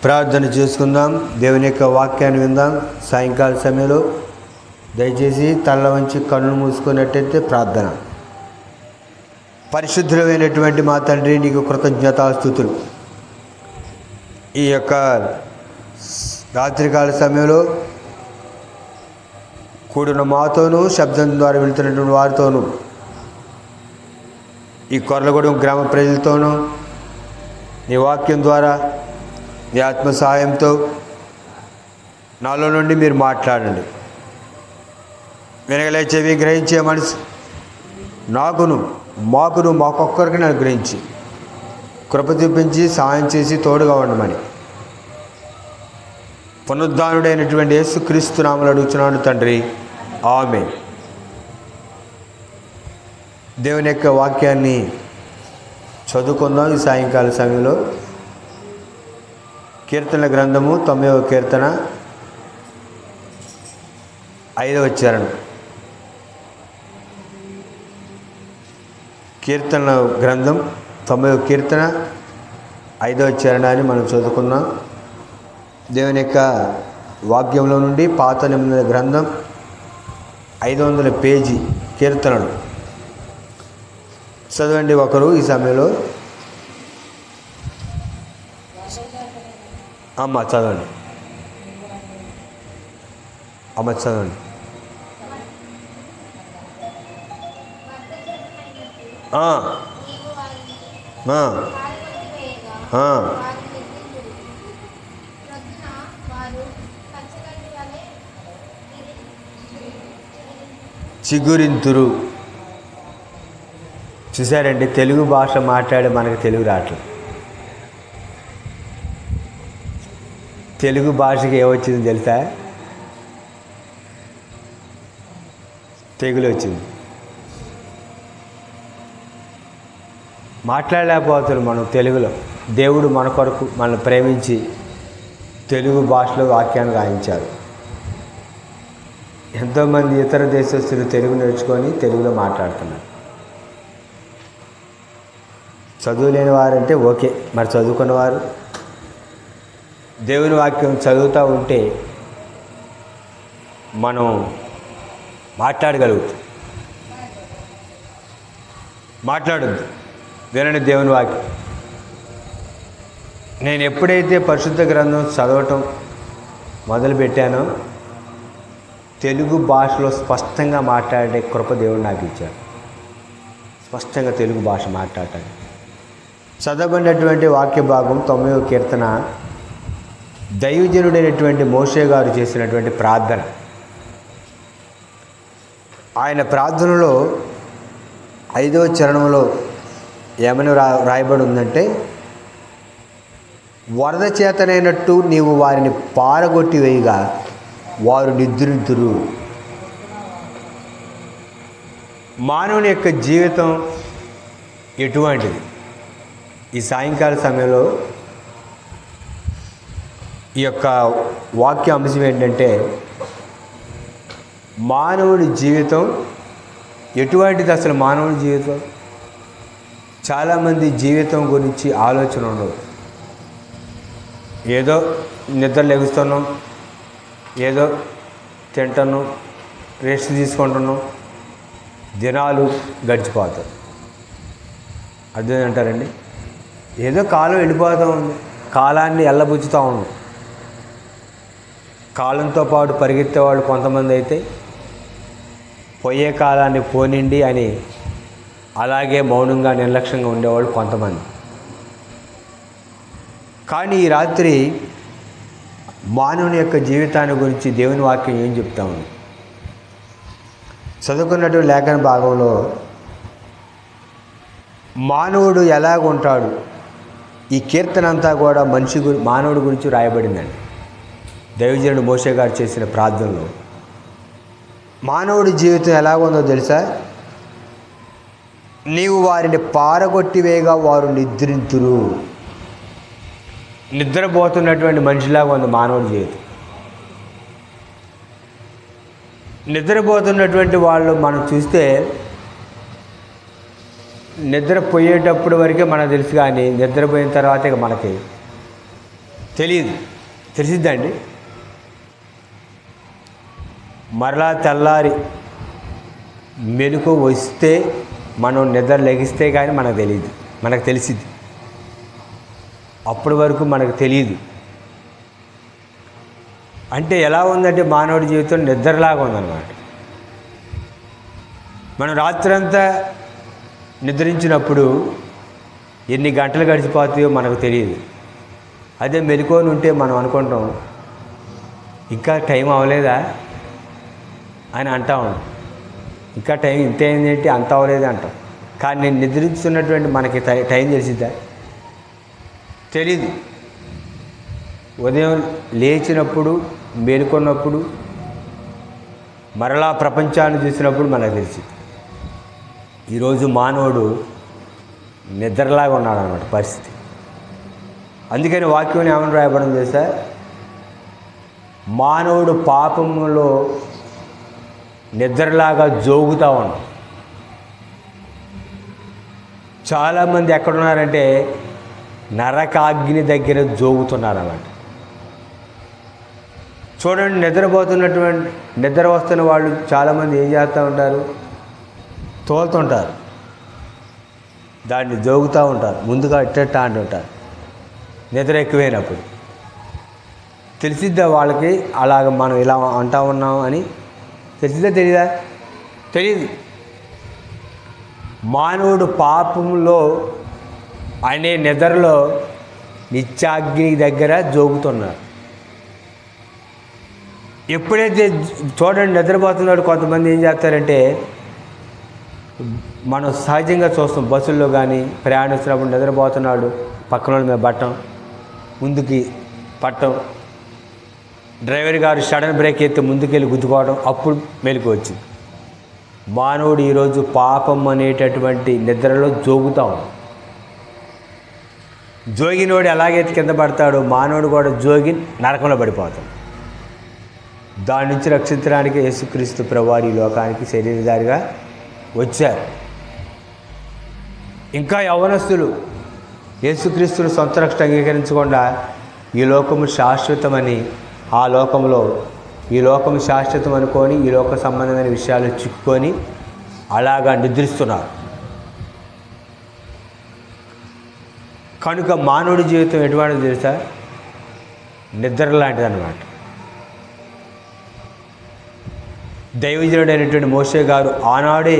ప్రార్థన చేసుకుందాం. దేవుని యొక్క వాక్యాన్ని విందాం. సాయంకాల సమయంలో దయచేసి తల వంచి కన్ను మూసుకున్నట్టయితే ప్రార్థన. పరిశుద్ధులైనటువంటి మా తండ్రి, నీకు కృతజ్ఞతాస్తుతులు. ఈ యొక్క రాత్రికాల సమయంలో కూడిన మాతోనూ, శబ్దం ద్వారా వెళుతున్నటువంటి వారితోనూ, ఈ కొర్లగూడెం గ్రామ ప్రజలతోనూ నీ వాక్యం ద్వారా నీ ఆత్మ సహాయంతో నాలో నుండి మీరు మాట్లాడండి. వినగలే చెవి, గ్రహించే మనసు మాకొక్కరికి అనుగ్రహించి కృప చూపించి సహాయం చేసి తోడుగా ఉండమని పునరుద్ధానుడైనటువంటి యేసుక్రీస్తు నామములో అడుగుచున్నాను తండ్రి, ఆమేన్. దేవుని యొక్క వాక్యాన్ని చదువుకుందాం. ఈ సాయంకాల సమయంలో కీర్తనల గ్రంథము 9వ కీర్తన 5వ చరణం. కీర్తనల గ్రంథం 9వ కీర్తన 5వ చరణాన్ని మనం చదువుకుందాం. దేవుని యొక్క వాక్యంలో నుండి పాత నిబంధన గ్రంథం 500 పేజీ కీర్తనలు చదవండి ఒకరు ఈ సమయంలో. అమ్మ చదవండి, అమ్మ చదవండి. చిగురింతురు. చూసారండి, తెలుగు భాష మాట్లాడే మనకు తెలుగు రావట్లేదు. తెలుగు భాషకి ఏమొచ్చింది తెలుసా? తెగులు వచ్చింది. మాట్లాడలేకపోతున్నాం మనం తెలుగులో. దేవుడు మన కొరకు మనల్ని ప్రేమించి తెలుగు భాషలో వాక్యాన్ని రాయించారు. ఎంతోమంది ఇతర దేశస్తులు తెలుగు నేర్చుకొని తెలుగులో మాట్లాడుతున్నారు. చదువు లేని వారంటే ఓకే, మరి చదువుకున్నవారు దేవుని వాక్యం చదువుతూ ఉంటే మనం మాట్లాడగలుగుతాం. మాట్లాడద్దు, వినండి దేవుని వాక్యం. నేను ఎప్పుడైతే పరిశుద్ధ గ్రంథం చదవటం మొదలుపెట్టానో తెలుగు భాషలో స్పష్టంగా మాట్లాడే కృప దేవుడు నాకు ఇచ్చాడు. స్పష్టంగా తెలుగు భాష మాట్లాడటానికి చదవబడినటువంటి వాక్య భాగం 9వ కీర్తన దైవజనుడైనటువంటి మోషే గారు చేసినటువంటి ప్రార్థన. ఆయన ప్రార్థనలో 5వ చరణంలో ఏమని రాయబడి ఉందంటే, వరద చేతనైనట్టు నీవు వారిని పారగొట్టి వేయగా వారు నిద్రింతురు. మానవుని యొక్క జీవితం ఎటువంటిది? ఈ సాయంకాల సమయంలో ఈ యొక్క వాక్య అంశం ఏంటంటే, మానవుడి జీవితం ఎటువంటిది? అసలు మానవుడి జీవితం, చాలామంది జీవితం గురించి ఆలోచన ఉండదు. ఏదో నిద్ర లెగుస్తున్నాం, ఏదో తింటున్నాం, రెస్ట్ తీసుకుంటున్నాం, దినాలు గడిచిపోతాయి. అర్థం అంటారండి? ఏదో కాలం వెళ్ళిపోతూ ఉంది, కాలాన్ని ఎల్లబుచ్చుతూ ఉన్నాం. కాలంతో పాటు పరిగెత్తేవాళ్ళు కొంతమంది అయితే పోయే కాలాన్ని పోనిండి అని అలాగే మౌనంగా నిర్లక్ష్యంగా ఉండేవాళ్ళు కొంతమంది. కానీ ఈ రాత్రి మానవుని యొక్క జీవితాన్ని గురించి దేవుని వాక్యం ఏం చెప్తా ఉంది? చదువుకున్నటువంటి లేఖన భాగంలో మానవుడు ఎలాగ ఉంటాడు, ఈ కీర్తన అంతా కూడా మానవుడి గురించి రాయబడిందండి. దైవజనుడు మోషే గారు చేసిన ప్రార్థనలో మానవుడి జీవితం ఎలాగుందో తెలుసా? నీవు వారిని పారగొట్టివేగా వారు నిద్రింతురు. నిద్రపోతున్నటువంటి మనిషిలాగా ఉంది మానవుడి జీవితం. నిద్రపోతున్నటువంటి వాళ్ళు మనం చూస్తే నిద్రపోయేటప్పుడు వరకే మనకు తెలుసు, కానీ నిద్రపోయిన తర్వాత ఇక మనకి తెలిసిద్దండి. మరలా తెల్లారి మెలకు వస్తే మనం నిద్ర లెగిస్తే కానీ మనకు తెలిసిద్ది. అప్పటి వరకు మనకు తెలియదు. అంటే ఎలా ఉందంటే మానవుడి జీవితం నిద్రలాగా ఉందన్నమాట. మనం రాత్రంతా నిద్రించినప్పుడు ఎన్ని గంటలు గడిచిపోతాయో మనకు తెలియదు. అదే మెలుకొని ఉంటే మనం అనుకుంటాం ఇంకా టైం అవ్వలేదా అని అంటా ఉంటాం. ఇంకా టైం ఇంత అయిందేంటి, అంత అవ్వలేదు అంటాం. కానీ నేను నిద్రిస్తున్నటువంటి మనకి టైం తెలిసిద్దా? తెలీదు. ఉదయం లేచినప్పుడు, మేలుకొన్నప్పుడు, మరలా ప్రపంచాన్ని చూసినప్పుడు మనకు తెలిసింది. ఈరోజు మానవుడు నిద్రలాగా ఉన్నాడు అన్నమాట పరిస్థితి. అందుకని వాక్యం ఏమని రాయబడం చేశా, మానవుడు పాపంలో నిద్రలాగా జోగుతూ ఉన్నాడు. చాలామంది ఎక్కడున్నారంటే నరకాగ్ని దగ్గర జోగుతున్నారు అన్నమాట. చూడండి, నిద్ర వస్తున్న వాళ్ళు చాలామంది ఏం చేస్తూ ఉంటారు, తోలుతుంటారు, దాన్ని జోగుతూ ఉంటారు, ముందుగా ఇట్టట్ట అంటుంటారు. నిద్ర ఎక్కువైనప్పుడు తెలిసిద్దా వాళ్ళకి అలాగ మనం ఇలా అంటా ఉన్నాం అని? తెలిసిద్దా తెలీదా? తెలీదు. మానవుడు పాపంలో అనే నిద్రలో నిత్యాగ్ని దగ్గర జోగుతున్నాడు. ఎప్పుడైతే చూడండి నిద్రపోతున్నాడు, కొంతమంది ఏం చేస్తారంటే మనం సహజంగా చూస్తాం, బస్సుల్లో కానీ ప్రయాణిస్తున్నప్పుడు నిద్రపోతున్నాడు, పక్కన వాళ్ళ మీద పట్టం, ముందుకి పట్టం, డ్రైవర్ గారు సడన్ బ్రేక్ ఎత్తి ముందుకెళ్ళి గుద్దుకోవడం, అప్పుడు మెలకు వచ్చింది. మానవుడు ఈరోజు పాపం అనేటటువంటి నిద్రలో జోగుతాం. జోగినోడు ఎలాగైతే కింద పడతాడో మానవుడు కూడా జోగి నరకంలో పడిపోతాడు. దాని నుంచి రక్షించడానికి యేసుక్రీస్తు ప్రభువారు ఈ లోకానికి శరీరధారిగా వచ్చారు. ఇంకా యవ్వనస్తులు యేసుక్రీస్తుని సొంత రక్షణ అంగీకరించకుండా ఈ లోకము శాశ్వతమని, ఆ లోకంలో ఈ లోకము శాశ్వతం అనుకొని ఈ లోక సంబంధమైన విషయాలు చిక్కుకొని అలాగా నిద్రిస్తున్నారు. కనుక మానవుడి జీవితం ఎటువంటిది తెలుసా? నిద్ర లాంటిది అన్నమాట. దైవజనుడైనటువంటి మోషే గారు ఆనాడే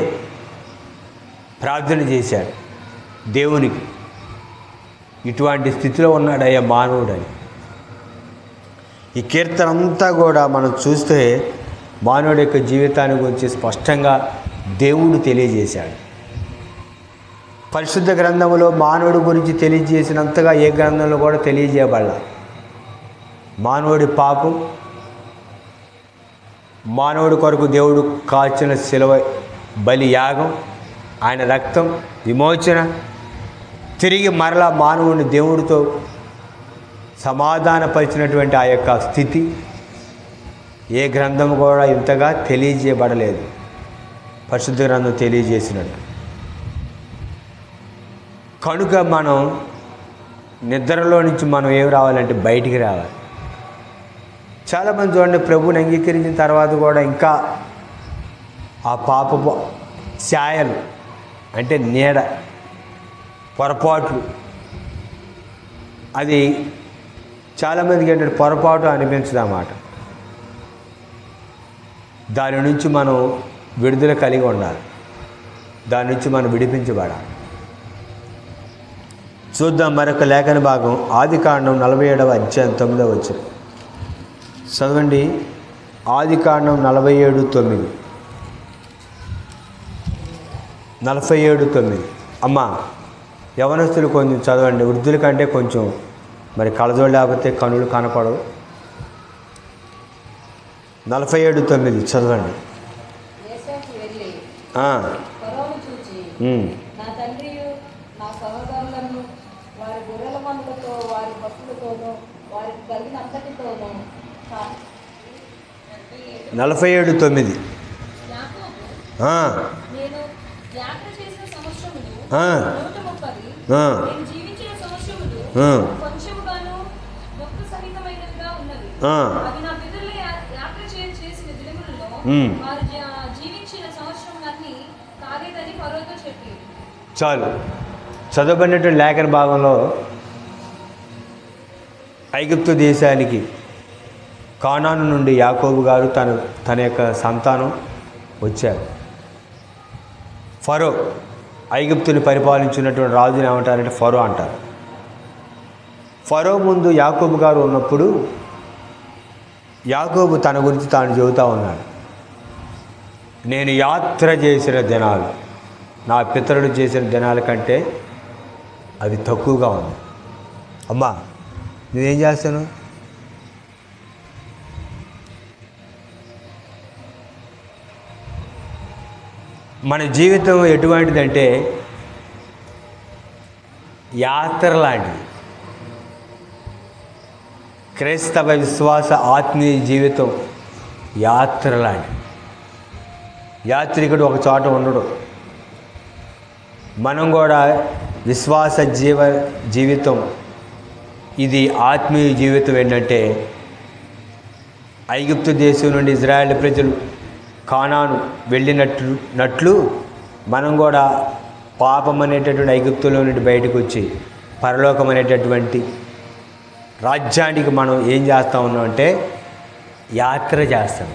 ప్రార్థన చేశాడు దేవునికి, ఇటువంటి స్థితిలో ఉన్నాడయ్యా మానవుడని. ఈ కీర్తన అంతా కూడా మనం చూస్తే మానవుడి యొక్క జీవితాన్ని గురించి స్పష్టంగా దేవుడు తెలియజేశాడు. పరిశుద్ధ గ్రంథంలో మానవుడి గురించి తెలియజేసినంతగా ఏ గ్రంథంలో కూడా తెలియజేయబడాల. మానవుడి పాపం, మానవుడి కొరకు దేవుడు కాల్చిన శిలువ బలి యాగం, ఆయన రక్తం, విమోచన, తిరిగి మరలా మానవుడిని దేవుడితో సమాధానపరిచినటువంటి ఆ యొక్క స్థితి ఏ గ్రంథం కూడా ఇంతగా తెలియజేయబడలేదు పరిశుద్ధ గ్రంథం తెలియజేసినట్టు. కనుక మనం నిద్రలో నుంచి మనం ఏం రావాలంటే బయటికి రావాలి. చాలామంది చూడండి, ప్రభువుని అంగీకరించిన తర్వాత కూడా ఇంకా ఆ పాపపు ఛాయలు అంటే నీడ, పొరపాట్లు, అది చాలామందికి ఏంటంటే పొరపాటు అనిపించదు అన్నమాట. దాని నుంచి మనం విడుదల కలిగి ఉండాలి, దాని నుంచి మనం విడిపించబడాలి. చూద్దాం మరొక లేఖన భాగం, ఆదికాండం 47వ అధ్యాయం 9వ వచనం చదవండి. ఆదికాండం 47:9. 47:9. అమ్మా యవనస్తులు కొంచెం చదవండి, వృద్ధుల కంటే కొంచెం మరి కళ్ళజోడు లేకపోతే కనులు కనపడవు. 47:9 చదవండి. నలభై 47:9. సహితమైనవిగా ఉన్నవి. ఆ, అవి నా పితరుల యాత్ర చేసిన దినములలో వారు జీవించిన సంవత్సరములన్నీ కాలేదని ఫరోతో చెప్పి. చాలు. చదవబడినటువంటి లేఖన భాగంలో ఐగుప్తు దేశానికి కానాను నుండి యాకోబు గారు తన యొక్క సంతానం వచ్చారు. ఫరో, ఐగుప్తుని పరిపాలించినటువంటి రాజుని ఏమంటారంటే ఫరో అంటారు. ఫరో ముందు యాకోబు గారు ఉన్నప్పుడు యాకోబు తన గురించి తాను చెబుతూ ఉన్నాడు, నేను యాత్ర చేసిన దినాలు నా పితరులు చేసిన దినాల కంటే అవి తక్కువగా ఉంది. అమ్మా నువ్వేం చేస్తాను? మన జీవితం ఎటువంటిదంటే యాత్ర లాంటిది. క్రైస్తవ విశ్వాస ఆత్మీయ జీవితం యాత్ర లాంటిది. యాత్రికుడు ఒక చోట ఉండడు. మనం కూడా విశ్వాస జీవితం ఇది ఆత్మీయ జీవితం ఏంటంటే ఐగుప్తు దేశం నుండి ఇజ్రాయేల్ ప్రజలు కానాను వెళ్ళినట్లు మనం కూడా పాపం అనేటటువంటి ఐగుప్తులో నుండి బయటకు వచ్చి పరలోకం అనేటటువంటి రాజ్యానికి మనం ఏం చేస్తూ ఉన్నాం అంటే యాత్ర చేస్తాం.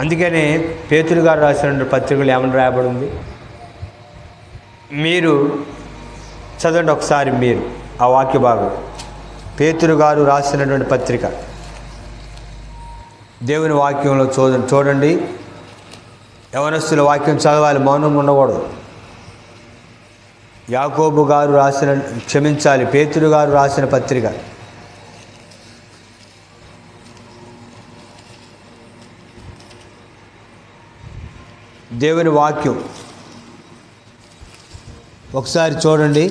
అందుకనే పేతురు గారు రాసిన పత్రికలు ఏమని రాయబడి ఉంది? మీరు చదవండి ఒకసారి, మీరు ఆ వాక్య భాగం. పేతురు గారు రాసినటువంటి పత్రిక దేవుని వాక్యంలో చూడండి. యవనస్తుల వాక్యం చదవాలి, మౌనం ఉండకూడదు. యాకోబు గారు పేతురు గారు రాసిన పత్రిక దేవుని వాక్యం ఒకసారి చూడండి.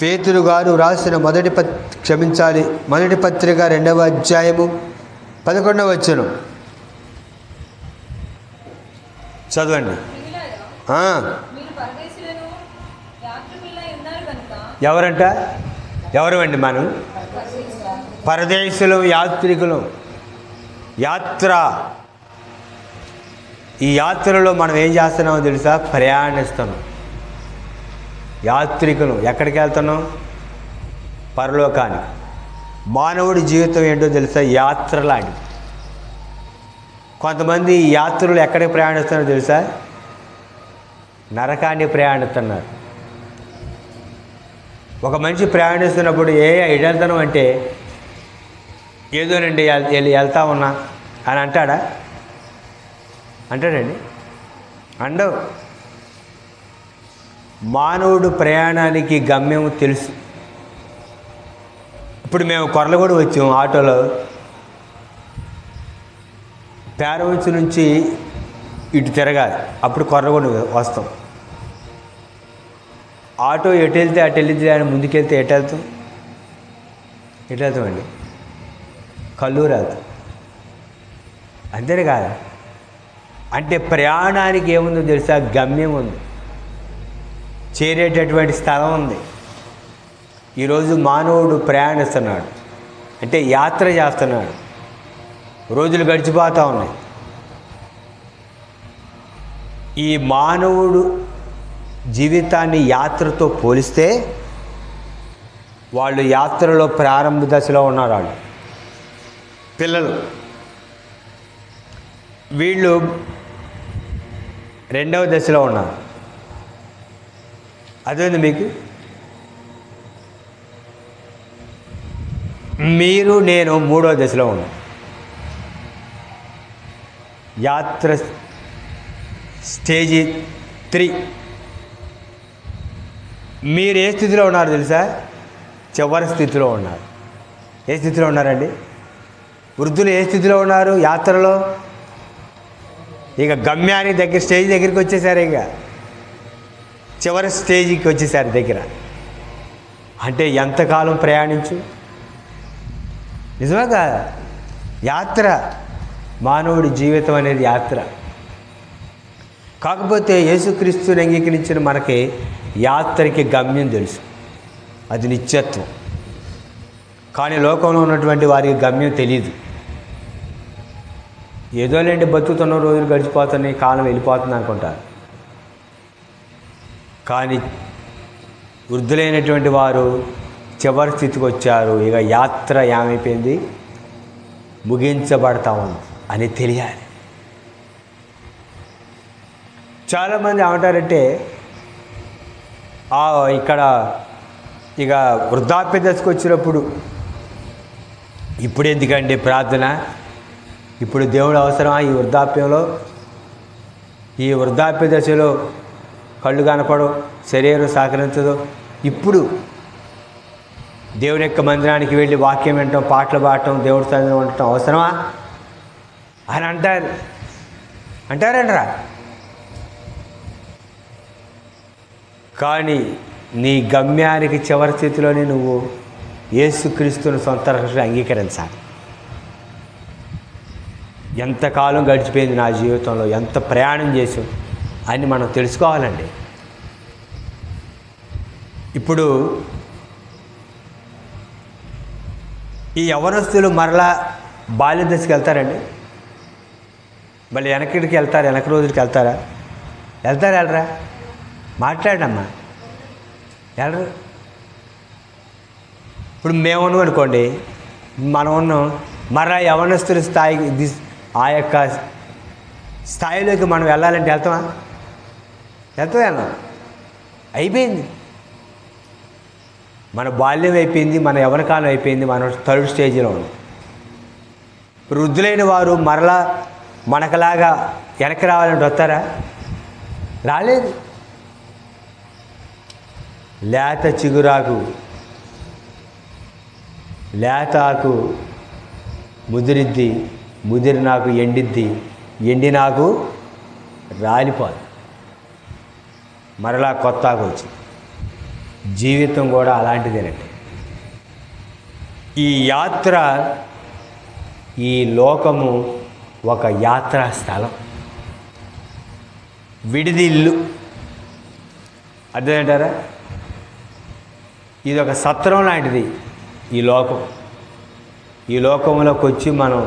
పేతురు గారు రాసిన మొదటి పత్రిక 2వ అధ్యాయము 11వ వచనం చదవండి. ఎవరంట? ఎవరు అండి? మనం పరదేశులు, యాత్రికులు. యాత్ర. ఈ యాత్రలో మనం ఏం చేస్తున్నామో తెలుసా? ప్రయాణిస్తున్నాం. యాత్రికులు. ఎక్కడికి వెళ్తున్నాం? పరలోకానికి. మానవుడి జీవితం ఏంటో తెలుసా? యాత్ర లాంటి. కొంతమంది ఈ యాత్రలు ఎక్కడికి ప్రయాణిస్తున్నారో తెలుసా? నరకాన్ని ప్రయాణిస్తున్నారు. ఒక మనిషి ప్రయాణిస్తున్నప్పుడు ఎటు వెళ్తాను అంటే ఏదోనండి వెళ్తా ఉన్నా అని అంటాడా? అంటాడండి? అండవు. మానవుడు ప్రయాణానికి గమ్యం తెలుసు. ఇప్పుడు మేము కొర్లగూడ వచ్చాం ఆటోలో. పేరవంచు నుంచి ఇటు తిరగాలి, అప్పుడు కొర్లగూడ వస్తాం. ఆటో ఎటు వెళ్తే అటు వెళ్ళింది అని ముందుకెళ్తే ఎటు వెళ్తామండి? కల్లూరు వెళ్తాం. అంతేనే కాదు. అంటే ప్రయాణానికి ఏముందో తెలుసా? గమ్యం ఉంది, చేరేటటువంటి స్థలం ఉంది. ఈరోజు మానవుడు ప్రయాణిస్తున్నాడు అంటే యాత్ర చేస్తున్నాడు. రోజులు గడిచిపోతూ ఉన్నాయి. ఈ మానవుడు జీవితాన్ని యాత్రతో పోలిస్తే వాళ్ళు యాత్రలో ప్రారంభ దశలో ఉన్నారు. వాళ్ళు పిల్లలు. వీళ్ళు 2వ దశలో ఉన్నారు. అదేంది మీకు? మీరు నేను 3వ దశలో ఉన్నాం. యాత్ర స్టేజీ 3. మీరు ఏ స్థితిలో ఉన్నారు తెలుసా? చివరి స్థితిలో ఉన్నారు. ఏ స్థితిలో ఉన్నారండి? వృద్ధులు ఏ స్థితిలో ఉన్నారు యాత్రలో? ఇక గమ్యానికి స్టేజ్ దగ్గరికి వచ్చేసారు. ఇక చివరి స్టేజీకి వచ్చేసారు దగ్గర. అంటే ఎంతకాలం ప్రయాణించు? నిజంగా యాత్ర. మానవుడి జీవితం అనేది యాత్ర. కాకపోతే యేసుక్రీస్తుని అంగీకరించిన మనకి యాత్రకి గమ్యం తెలుసు. అది నిత్యత్వం. కానీ లోకంలో ఉన్నటువంటి వారికి గమ్యం తెలియదు. ఏదోలేంటి బతుకుతున్న రోజులు గడిచిపోతున్నాయి, కాలం వెళ్ళిపోతుంది అనుకుంటారు. కానీ వృద్ధులైనటువంటి వారు చివరి స్థితికి వచ్చారు. ఇక యాత్ర ఏమైపోయింది, ముగించబడతామని అని తెలియాలి. చాలామంది ఏమంటారంటే ఇక్కడ ఇక వృద్ధాప్య దశకు వచ్చినప్పుడు ఇప్పుడు ఎందుకండి ప్రార్థన, ఇప్పుడు దేవుడు అవసరమా ఈ వృద్ధాప్యంలో, ఈ వృద్ధాప్య దశలో కళ్ళు కనపడవు, శరీరం సహకరించదు, ఇప్పుడు దేవుని యొక్క మందిరానికి వెళ్ళి వాక్యం వినటం, పాటలు పాడటం, దేవుడి సన్నిధిలో ఉండటం అవసరమా అని అంటారంటరా. కానీ నీ గమ్యానికి చివరి స్థితిలోనే నువ్వు యేసుక్రీస్తుని సొంత రక్షకుడిగా అంగీకరించాలి. ఎంతకాలం గడిచిపోయింది నా జీవితంలో, ఎంత ప్రయాణం చేసాం అని మనం తెలుసుకోవాలండి. ఇప్పుడు ఈ యవ్వనస్తులు మరలా బాల్య దశకి వెళ్తారండి, మళ్ళీ వెనకడికి వెళ్తారు, వెనక రోజులకి వెళ్తారా? వెళ్ళరా? మాట్లాడమ్మా, వెళ్ళరు. ఇప్పుడు మేము ఉన్నాం అనుకోండి, మనం ఉన్నాం, మరలా యవ్వనస్తుల స్థాయికి, ఆ యొక్క స్థాయిలోకి మనం వెళ్ళాలంటే వెళ్తాం. అయిపోయింది, మన బాల్యం అయిపోయింది, మన యవ్వనకాలం అయిపోయింది, మనం థర్డ్ స్టేజ్లో ఉన్నాం. వృద్ధులైన వారు మరలా మనకలాగా వెనక్కి రావాలంటే వస్తారా? రాలేదు. లేత చిగురాకు, లేత ఆకు ముదిరిద్ది, ముదిరి నాకు ఎండిద్ది, ఎండి నాకు రాలిపోదు, మరలా కొత్త ఆకు వచ్చింది. జీవితం కూడా అలాంటిదేనండి. ఈ యాత్ర, ఈ లోకము ఒక యాత్రా స్థలం, విడిది ఇల్లు. అర్థమేంటారా? ఇది ఒక సత్రం లాంటిది ఈ లోకం. ఈ లోకంలోకి వచ్చి మనం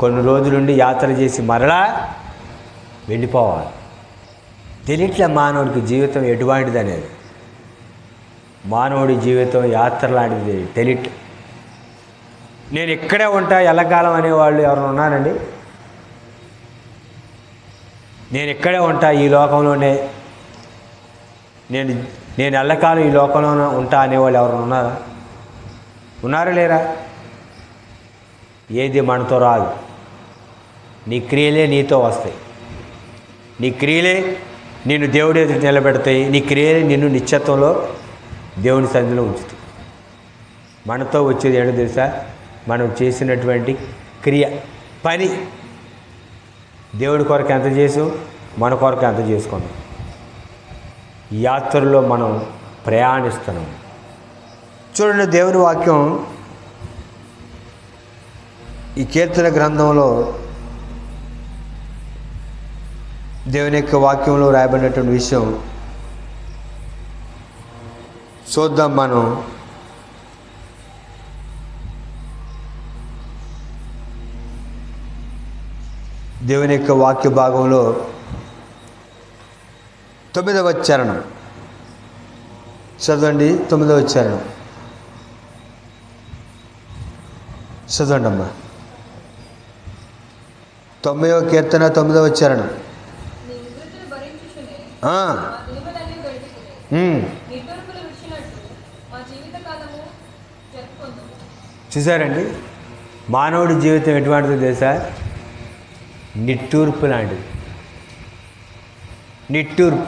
కొన్ని రోజులుండి యాత్ర చేసి మరలా వెళ్ళిపోవాలి. తెలియట్లే మానవుడికి జీవితం ఎటువంటిది అనేది. మానవుడి జీవితం యాత్ర లాంటిది తెలియట్. నేను ఇక్కడే ఉంటా ఎల్లకాలం అనేవాళ్ళు ఎవరైనా ఉన్నారండి? నేను ఇక్కడే ఉంటా, ఈ లోకంలోనే, నేను ఎల్లకాలం ఈ లోకంలోనే ఉంటా అనేవాళ్ళు ఎవరైనా ఉన్నారా? ఉన్నారా లేరా? ఏది మనతో రాదు. నీ క్రియలే నీతో వస్తాయి, నీ క్రియలే నిన్ను దేవుడి ఎదురు నిలబెడతాయి, నీ క్రియలే నిన్ను నిత్యత్వంలో దేవుని సన్నిధిలో ఉంచుతాయి. మనతో వచ్చేది ఏంటో తెలుసా? మనం చేసినటువంటి క్రియ, పని. దేవుడి కొరకు ఎంత చేసాం, మన కొరకు ఎంత చేసుకున్నాం. యాత్రలో మనం ప్రయాణిస్తున్నాం. చూడండి, దేవుని వాక్యం ఈ కీర్తన గ్రంథంలో, దేవుని యొక్క వాక్యంలో రాయబడినటువంటి విషయం చూద్దాం. మనం దేవుని యొక్క వాక్య భాగంలో 9వ చరణం చదవండి. 9వ చరణం చదవండి అమ్మా. 90వ కీర్తన 9వ చరణం. చూసారండి, మానవుడి జీవితం ఎటువంటిదో తెలుసా? నిట్టూర్పు లాంటిది. నిట్టూర్పు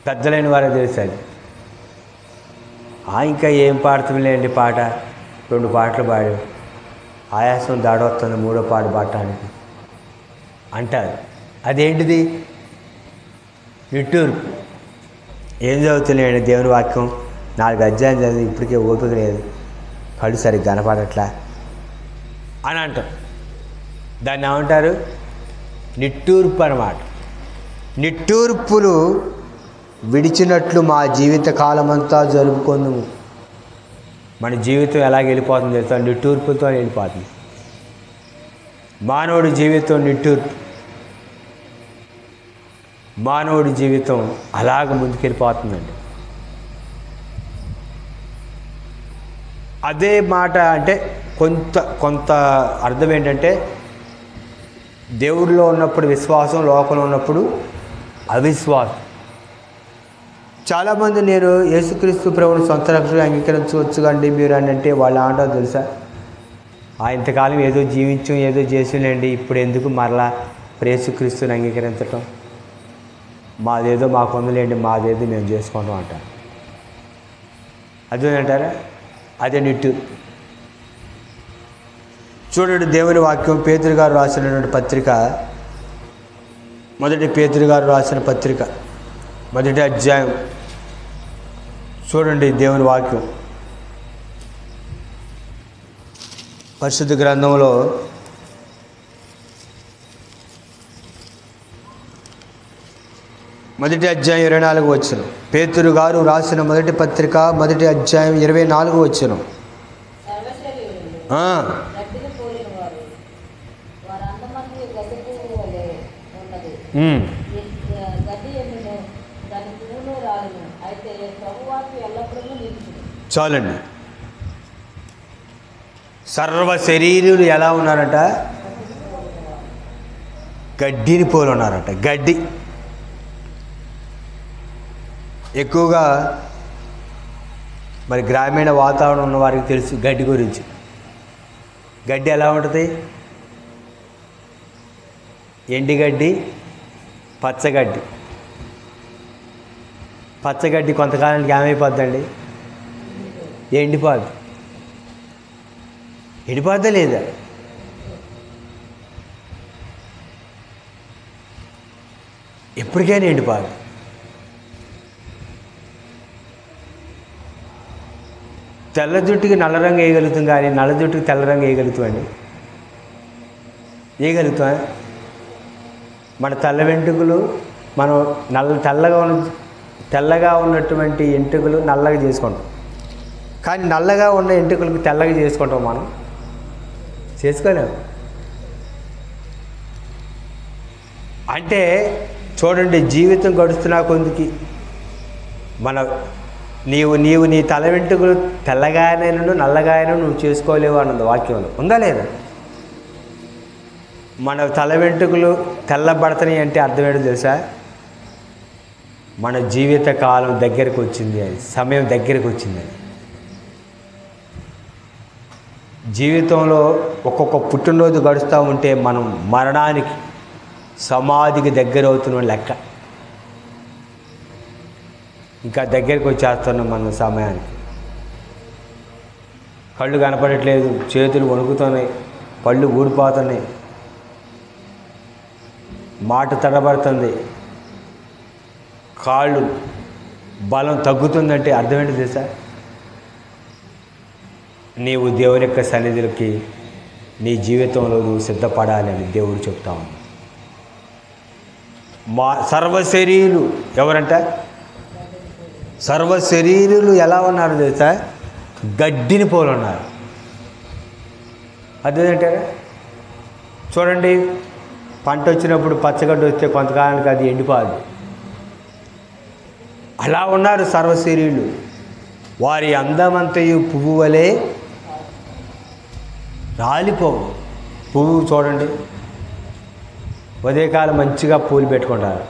పెద్దలైన వారే తెలుసు అది. ఇంకా ఏం పాడుతుంలేండి పాట, 2 పాటలు పాడు, ఆయాసం దాడొస్తుంది 3వ పాట పాడటానికి అంటారు. అదేంటిది? నిట్టూర్పు. ఏం చదువుతున్నాయండి దేవుని వాక్యం? 4 అధ్యాయం చదివి ఇప్పటికే ఓపిక లేదు, కళ్ళు సరిగ్గా కనపడట్లా అని అంటారు. దాన్ని ఏమంటారు? నిట్టూర్పు అన్నమాట. నిట్టూర్పులు విడిచినట్లు మా జీవిత కాలమంతా జరుపుకుందుము. మన జీవితం ఎలాగ వెళ్ళిపోతుంది తెలుసా? నిట్టూర్పుతో వెళ్ళిపోతుంది. మానవుడి జీవితం నిట్టూర్పు. మానవుడి జీవితం అలాగ ముందుకెళ్ళిపోతుందండి. అదే మాట అంటే కొంత అర్థం ఏంటంటే, దేవుడిలో ఉన్నప్పుడు విశ్వాసం, లోకంలో ఉన్నప్పుడు అవిశ్వాసం. చాలామంది నేను యేసుక్రీస్తు ప్రభువుని సొంత రక్షణ అంగీకరించవచ్చు కండి మీరు అని అంటే వాళ్ళు అంటారు తెలుసా, ఇంతకాలం ఏదో జీవించం, ఏదో చేసినండి, ఇప్పుడు ఎందుకు మరలా యేసుక్రీస్తుని అంగీకరించటం, మాదేదో మాకు ఉందిలేండి, మాదేదో మేము చేసుకుంటాం అంటారు. అదేంటారా? అదే నిట్టు. చూడండి, దేవుని వాక్యం పేతురు గారు రాసినటువంటి పత్రిక, మొదటి పేతురు గారు రాసిన పత్రిక, మొదటి అధ్యాయం. చూడండి దేవుని వాక్యం పరిశుద్ధ గ్రంథంలో మొదటి అధ్యాయం 24 వచనం. పేతురు గారు రాసిన మొదటి పత్రిక మొదటి అధ్యాయం 24 వచనం. చాలండి. సర్వ శరీరులు ఎలా ఉన్నారట? గడ్డిని పోలి ఉన్నారట. గడ్డి. ఎక్కువగా మరి గ్రామీణ వాతావరణం ఉన్న వారికి తెలుసు గడ్డి గురించి. గడ్డి ఎలా ఉంటుంది? ఎండిగడ్డి, పచ్చగడ్డి. పచ్చగడ్డి కొంతకాలానికి ఏమైపోద్దండి? ఎండిపోద్ది. ఎండిపోద్దా లేదా? ఎప్పటికైనా ఎండిపోద్ది. తెల్ల జుట్టుకి నల్ల రంగు వేయగలుగుతాం, కానీ నల్ల జుట్టుకి తెల్ల రంగు వేయగలుగుతామండి? వేయగలుగుతాం. మన తెల్ల వెంట్రుకలు మనం తెల్లగా ఉన్నటువంటి ఎంట్రుకలు నల్లగా చేసుకుంటాం, కానీ నల్లగా ఉన్న ఎంట్రుకలకు తెల్లగా చేసుకుంటాం మనం? చేసుకోలేము. అంటే చూడండి, జీవితం గడుస్తున్నా కొందికి నీవు నీ తల వెంట్రుకలు తెల్లగానైనా నల్లగానైనా నువ్వు చేసుకోలేవు అన్నది వాక్యంలో ఉందా లేదా? మన తల వెంట్రుకలు తెల్లబడతాయి అంటే అర్థం ఏంటో తెలుసా? మన జీవిత కాలం దగ్గరకు వచ్చింది, అది సమయం దగ్గరకు వచ్చింది. అది జీవితంలో ఒక్కొక్క పుట్టినరోజు గడుస్తూ ఉంటే మనం మరణానికి, సమాధికి దగ్గర అవుతున్న లెక్క. ఇంకా దగ్గరికి వచ్చేస్తున్నాం మన సమయానికి. కళ్ళు కనపడట్లేదు, చేతులు వణుకుతున్నాయి, పళ్ళు ఊడిపోతున్నాయి, మాట తడబడుతుంది, కాళ్ళు బలం తగ్గుతుందంటే అర్థం ఏంటి తెలుసా? నీవు దేవుని యొక్క సన్నిధికి నీ జీవితంలో నువ్వు సిద్ధపడాలి అని దేవుడు చెప్తా ఉన్నాడు. సర్వశరీరులు ఎవరంట? సర్వశరీరులు ఎలా ఉన్నారు తెలుసా? గడ్డిని పోలి ఉన్నారు. అదేంటారా? చూడండి, పంట వచ్చినప్పుడు పచ్చగడ్డి వస్తే కొంతకాలానికి అది ఎండిపోదు. అలా ఉన్నారు సర్వశరీరులు. వారి అందమంతయు పువ్వు వలె రాలిపోవు. పువ్వు చూడండి, ఉదయకాలం మంచిగా పూలు పెట్టుకుంటారు,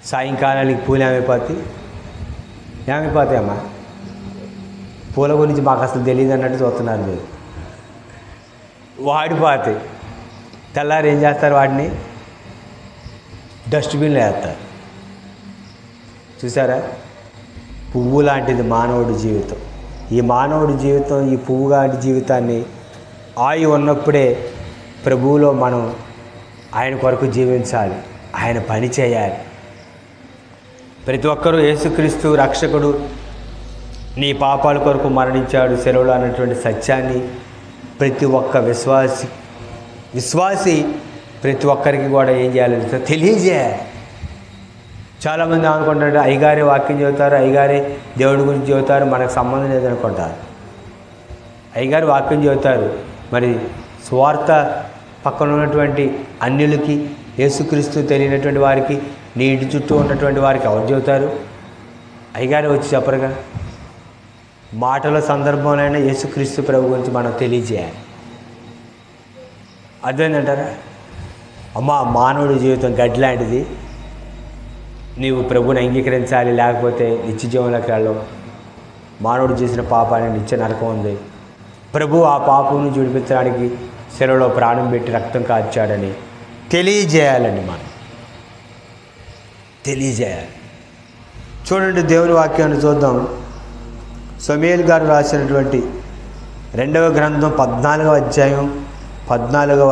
సాయంకాలానికి పూలు ఏమైపోతాయమ్మా? పూల గురించి మాకు అసలు తెలియదు అన్నట్టు చూస్తున్నారు మీరు. వాడిపోతాయి. తెల్లారు ఏం చేస్తారు? వాటిని డస్ట్బిన్లో వేస్తారు. చూసారా? పువ్వు లాంటిది మానవుడి జీవితం. ఈ మానవుడి జీవితం, ఈ పువ్వు లాంటి జీవితాన్ని ఆయు ఉన్నప్పుడే ప్రభువులో మనం ఆయన కొరకు జీవించాలి, ఆయన పని చేయాలి. ప్రతి ఒక్కరూ యేసుక్రీస్తు రక్షకుడు నీ పాపాల కొరకు మరణించాడు సెలవులో అన్నటువంటి సత్యాన్ని ప్రతి ఒక్క విశ్వాసి ప్రతి ఒక్కరికి కూడా ఏం చేయాలి? తెలియజేయాలి. చాలామంది అనుకుంటారు అయ్యగారే వాక్యం చెబుతారు, అయ్యగారే దేవుడి గురించి చెబుతారు, మనకు సంబంధం లేదనుకుంటారు. అయ్యగారు వాక్యం చెబుతారు, మరి స్వార్థ పక్కన ఉన్నటువంటి అన్యులకి, యేసుక్రీస్తు తెలియనటువంటి వారికి, నీ ఇంటి చుట్టూ ఉన్నటువంటి వారికి ఎవరు చెబుతారు? అయ్యగారు వచ్చి చెప్పరుగా. మాటల సందర్భంలోనే యేసుక్రీస్తు ప్రభు గురించి మనం తెలియజేయాలి. అర్థమైందంటారా? అమ్మా, మానవుడి జీవితం గడ్డి లాంటిది, నీవు ప్రభుని అంగీకరించాలి, లేకపోతే నిత్య జీవంలోకి వెళ్ళవు. మానవుడు చేసిన పాపాన్ని నిత్య నరకం ఉంది. ప్రభు ఆ పాపం నుంచి విడిపించడానికి శిలలో ప్రాణం పెట్టి రక్తం కార్చాడని తెలియజేయాలండి. మనం తెలియజేయాలి. చూడండి, దేవుని వాక్యాన్ని చూద్దాం. సమూయేలు గారు రాసినటువంటి 2వ గ్రంథం 14వ అధ్యాయం 14వ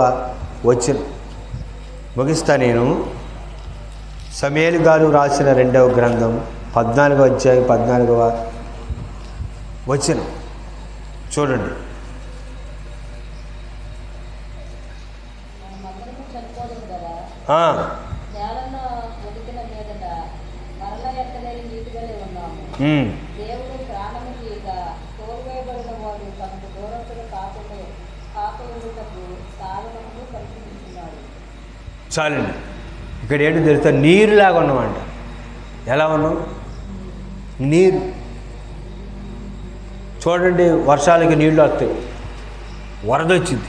వచనం ముగిస్తా నేను. సమూయేలు గారు రాసిన 2వ గ్రంథం 14వ అధ్యాయం 14వ వచనం చూడండి. చాలండి. ఇక్కడ ఏంటో తెలుస్తా, నీరులాగా ఉన్నామంట. ఎలా ఉన్నాం? నీరు. చూడండి, వర్షాలకి నీళ్ళు వస్తాయి, వరద వచ్చింది.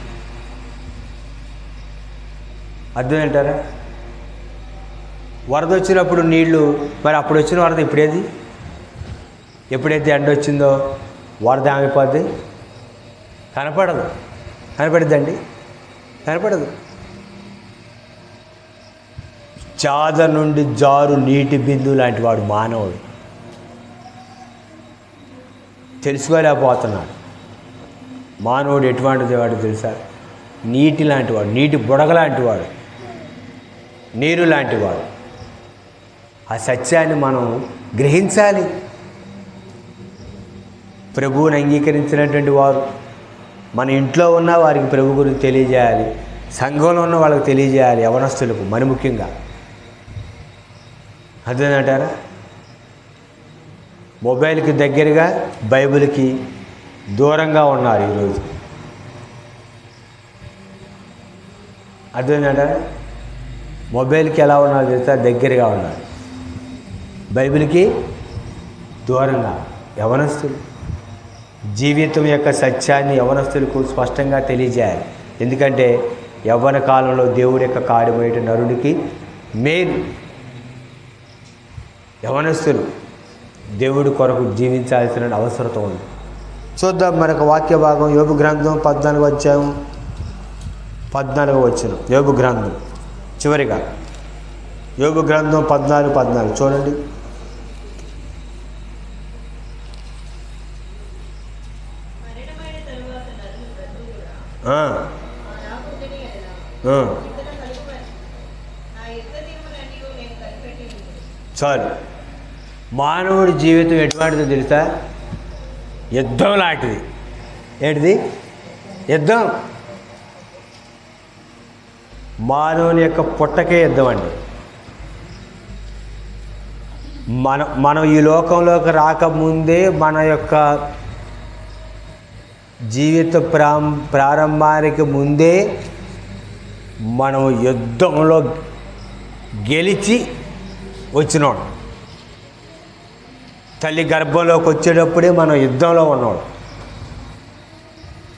అర్థం ఏంటారా? వరద వచ్చినప్పుడు నీళ్ళు, మరి అప్పుడు వచ్చిన వరద ఇప్పుడేది? ఎప్పుడైతే ఎండ వచ్చిందో వరద ఆగిపోద్ది? కనపడదు. కనపడిద్దండి? కనపడదు. చాద నుండి జారు నీటి బిందు లాంటి వాడు మానవుడు. తెలుసుకోలేకపోతున్నాడు. మానవుడు ఎటువంటిది వాడు తెలుసా? నీటి లాంటి వాడు, నీటి బుడగ లాంటి వాడు, నీరు లాంటి వాడు. ఆ సత్యాన్ని మనం గ్రహించాలి. ప్రభువుని అంగీకరించినటువంటి వారు మన ఇంట్లో ఉన్న వారికి ప్రభు గురించి తెలియజేయాలి, సంఘంలో ఉన్న వాళ్ళకి తెలియజేయాలి, యవనస్తులకు మరి ముఖ్యంగా. అర్థమంటారా? మొబైల్కి దగ్గరగా, బైబిల్కి దూరంగా ఉన్నారు ఈరోజు. అర్థమైందంటారా? మొబైల్కి ఎలా ఉన్నారు తెలుసా? దగ్గరగా ఉన్నారు. బైబిల్కి దూరంగా. యవనస్తులు జీవితం యొక్క సత్యాన్ని యవనస్తులకు స్పష్టంగా తెలియజేయాలి. ఎందుకంటే యవ్వన కాలంలో దేవుడి యొక్క కార్యమయ్యే నరునికి మేలు. యవనస్తులు దేవుడి కొరకు జీవించాల్సిన అవసరం ఉంది. చూద్దాం మరొక వాక్య భాగం. యోబు గ్రంథం 14వ అధ్యాయం 14వ వచనం. యోబు గ్రంథం చివరిగా యోబు గ్రంథం 14 చూడండి. చాలు. మానవుడి జీవితం ఎటువంటిదో తెలుసా? యుద్ధం లాంటిది. ఏంటిది? యుద్ధం. మానవుని యొక్క పుట్టకే యుద్ధం అండి. మనం ఈ లోకంలోకి రాకముందే మన యొక్క జీవిత ప్రారంభానికి ముందే మనం యుద్ధంలో గెలిచి వచ్చినాడు. తల్లి గర్భంలోకి వచ్చేటప్పుడే మనం యుద్ధంలో ఉన్నాడు.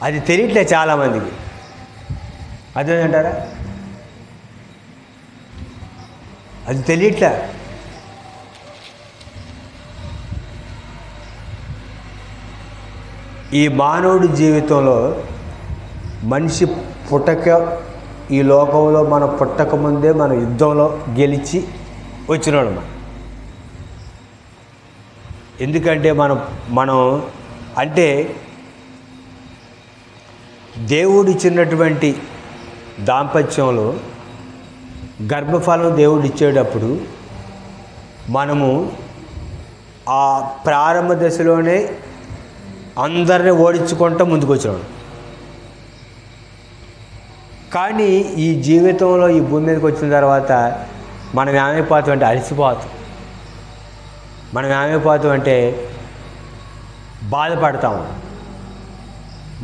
అది తెలియట్లే చాలామందికి. అదేంటారా? అది తెలియట్లే. ఈ మానవుడి జీవితంలో మనిషి ఈ లోకంలో మన పుట్టకముందే మన యుద్ధంలో గెలిచి వచ్చినాడు మనం. ఎందుకంటే మనం అంటే దేవుడు ఇచ్చినటువంటి దాంపత్యంలో గర్భఫలం దేవుడు ఇచ్చేటప్పుడు మనము ఆ ప్రారంభ దశలోనే అందరినీ ఓడించుకుంటూ ముందుకు వచ్చాడు. కానీ ఈ జీవితంలో ఈ భూమి మీదకి వచ్చిన తర్వాత మనం ఏమైపోతాం అంటే అలసిపోతాం. మనం ఏమైపోతాం అంటే బాధపడతాం,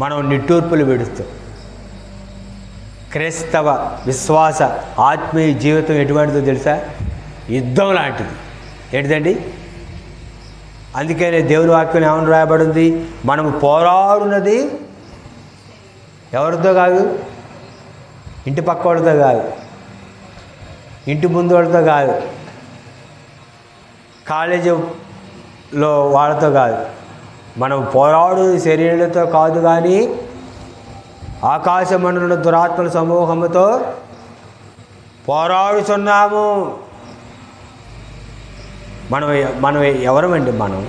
మనం నిట్టూర్పులు విడుస్తాం. క్రైస్తవ విశ్వాస ఆత్మీయ జీవితం ఎటువంటిదో తెలుసా? యుద్ధం లాంటిది. ఏంటిదండి? అందుకనే దేవుని వాక్యం ఏమని రాయబడింది? మనము పోరాడున్నది ఎవరితో కాదు, ఇంటి పక్క వాళ్ళతో కాదు, ఇంటి ముందు వాళ్ళతో కాదు, కాలేజీలో వాళ్ళతో కాదు, మనం పోరాడు శరీరాలతో కాదు కానీ ఆకాశమండల దురాత్మల సమూహముతో పోరాడుతున్నాము. మనం ఎవరమండి? మనం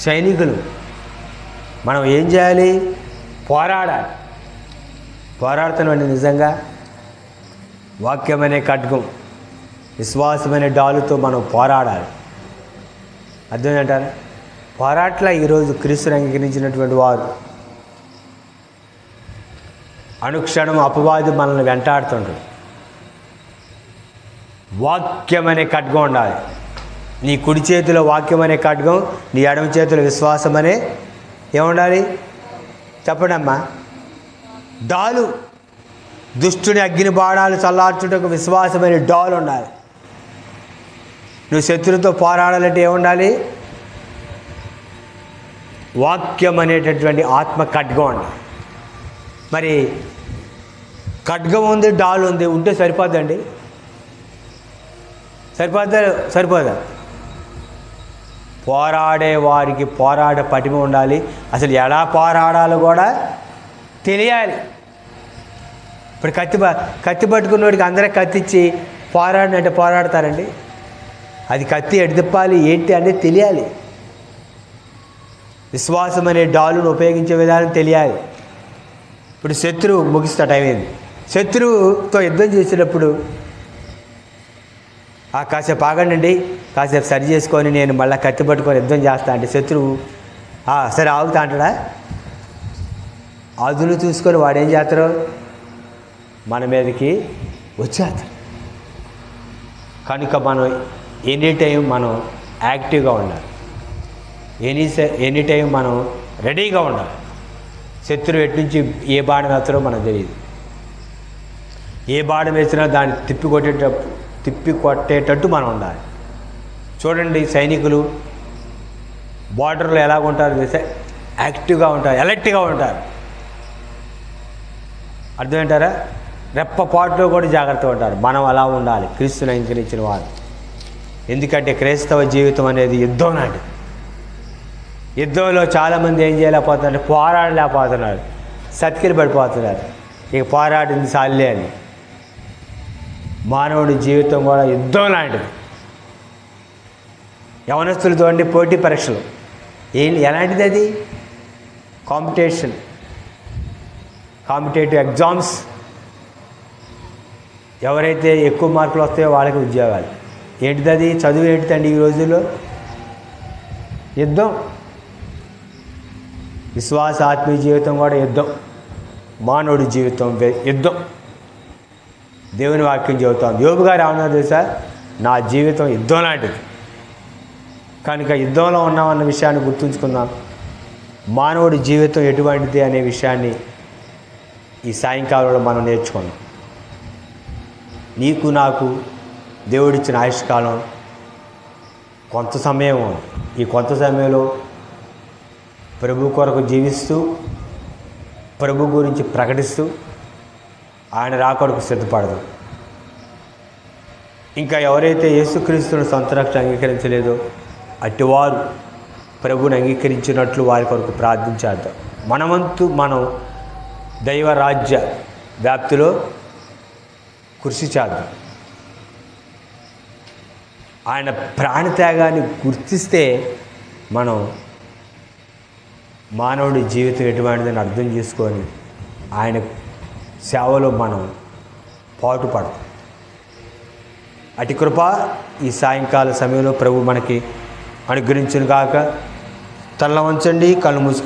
సైనికులు. మనం ఏం చేయాలి? పోరాడాలి. పోరాడుతున్నామండి నిజంగా. వాక్యమనే ఖడ్గం, విశ్వాసమనే డాలుతో మనం పోరాడాలి. అర్థమేంటారా? పోరాట్ల ఈరోజు క్రీస్తుని అంగీకరించినటువంటి వారు అనుక్షణం అపవాది మనల్ని వెంటాడుతుంటాడు. వాక్యం అనే ఖడ్గం ఉండాలి. నీ కుడి చేతిలో వాక్యం అనే ఖడ్గం, నీ ఎడమ చేతిలో విశ్వాసం అనే ఏముండాలి? చెప్పండి అమ్మా. డాలు. దుష్టుని అగ్ని బాణాలు చల్లార్చుటకు విశ్వాసమైన డాలు ఉండాలి. నువ్వు శత్రువుతో పోరాడాలంటే ఏముండాలి? వాక్యం అనేటటువంటి ఆత్మ ఖడ్గం ఉండాలి. మరి ఖడ్గం ఉంది, డాల్ ఉంది, ఉంటే సరిపోద్దండి? సరిపోదా? పోరాడే వారికి పోరాడ పటిమ ఉండాలి. అసలు ఎలా పోరాడాలో కూడా తెలియాలి. ఇప్పుడు కత్తి పట్టుకున్నవాడికి అందరూ కత్తిచ్చి పోరాడినంటే పోరాడతారండి? అది కత్తి ఎటు తిప్పాలి ఏంటి అనేది తెలియాలి. విశ్వాసం అనే డాలును ఉపయోగించే విధానం తెలియాలి. ఇప్పుడు శత్రువు ముగిస్తా టైం అయింది. శత్రువుతో యుద్ధం చేసేటప్పుడు కాసేపు ఆగండి, కాసేపు సరి చేసుకొని నేను మళ్ళీ కత్తి పట్టుకొని యుద్ధం చేస్తా అంటే శత్రువు సరే ఆగుతా అంటాడా? అదును చూసుకొని వాడేం చేస్తారో మన మీదకి వచ్చేస్తారు. కనుక మనం ఎనీ టైం మనం యాక్టివ్గా ఉండాలి. ఎనీ టైం మనం రెడీగా ఉండాలి. శత్రువు ఎటు నుంచి ఏ బాణం వేస్తారో మనకు తెలియదు. ఏ బాణం వేసినా దాన్ని తిప్పి కొట్టేటట్టు మనం ఉండాలి. చూడండి, సైనికులు బార్డర్లో ఎలాగుంటారు తెలిసే? యాక్టివ్గా ఉంటారు, అలర్ట్గా ఉంటారు. అర్థమేంటారా? రెప్పపాటులో కూడా జాగ్రత్తగా ఉంటారు. మనం అలా ఉండాలి, క్రీస్తుని అంగీకరించిన వారు. ఎందుకంటే క్రైస్తవ జీవితం అనేది యుద్ధం నాటి. యుద్ధంలో చాలామంది ఏం చేయలేకపోతున్నారు? పోరాడలేకపోతున్నారు, సతికిలు పడిపోతున్నారు. ఇక పోరాడింది సాల్లే అని. మానవుడి జీవితం కూడా యుద్ధం లాంటిది. యవనస్తులు చూడండి, పోటీ పరీక్షలు ఎలాంటిది? అది కాంపిటేటివ్ ఎగ్జామ్స్. ఎవరైతే ఎక్కువ మార్కులు వస్తాయో వాళ్ళకి ఉద్యోగాలు. ఏంటిది అది? చదువు ఏంటిదండి ఈ రోజుల్లో? యుద్ధం. విశ్వాస ఆత్మీయ జీవితం కూడా యుద్ధం. మానవుడి జీవితం యుద్ధం. దేవుని వాక్యం చెబుతాం. యోబు గారు ఏమన్నారు తెలుసా? నా జీవితం యుద్ధం లాంటిది. కనుక యుద్ధంలో ఉన్నామన్న విషయాన్ని గుర్తుంచుకుందాం. మానవుడి జీవితం ఎటువంటిది అనే విషయాన్ని ఈ సాయంకాలంలో మనం నేర్చుకున్నాం. నీకు నాకు దేవుడిచ్చిన ఆయుష్కాలం కొంత సమయం. ఈ కొంత సమయంలో ప్రభు కొరకు జీవిస్తూ, ప్రభు గురించి ప్రకటిస్తూ, ఆయన రాకడకు సిద్ధపడదు. ఇంకా ఎవరైతే యేసుక్రీస్తును సొంత రక్షణ అంగీకరించలేదో అట్టివారు ప్రభుని అంగీకరించినట్లు వారి కొరకు ప్రార్థించేద్దాం. మనవంతు మనం దైవరాజ్య వ్యాప్తిలో కృషి చేద్దాం. ఆయన ప్రాణత్యాగాన్ని గుర్తిస్తే మనం మానవుడి జీవితం ఎటువంటిదని అర్థం చేసుకొని ఆయన సేవలో మనం పాటుపడతాం. అటు కృప ఈ సాయంకాల సమయంలో ప్రభు మనకి అనుగ్రహించును గాక. తల వంచండి, కళ్ళు మూసుకొని